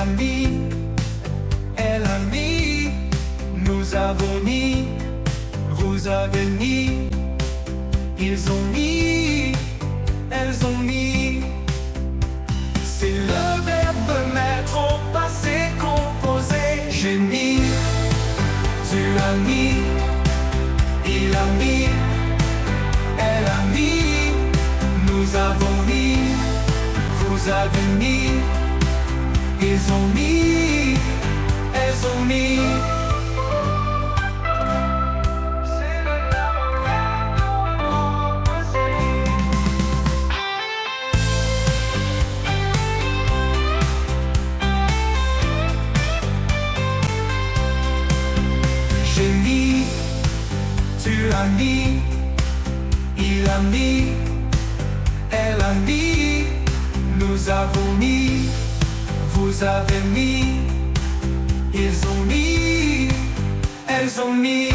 a mis, elle a mis, nous avons mis, vous avez mis, ils ont mis, elles ont mis. C'est le verbe mettre au passé composé. J'ai mis, tu as mis, il a mis, elle a mis, nous avons mis, vous avez mis, ils ont mis, elles ont mis. J'ai mis, tu as mis, il a mis, elle a mis, nous avons mis, vous avez mis, ils ont mis, elles ont mis.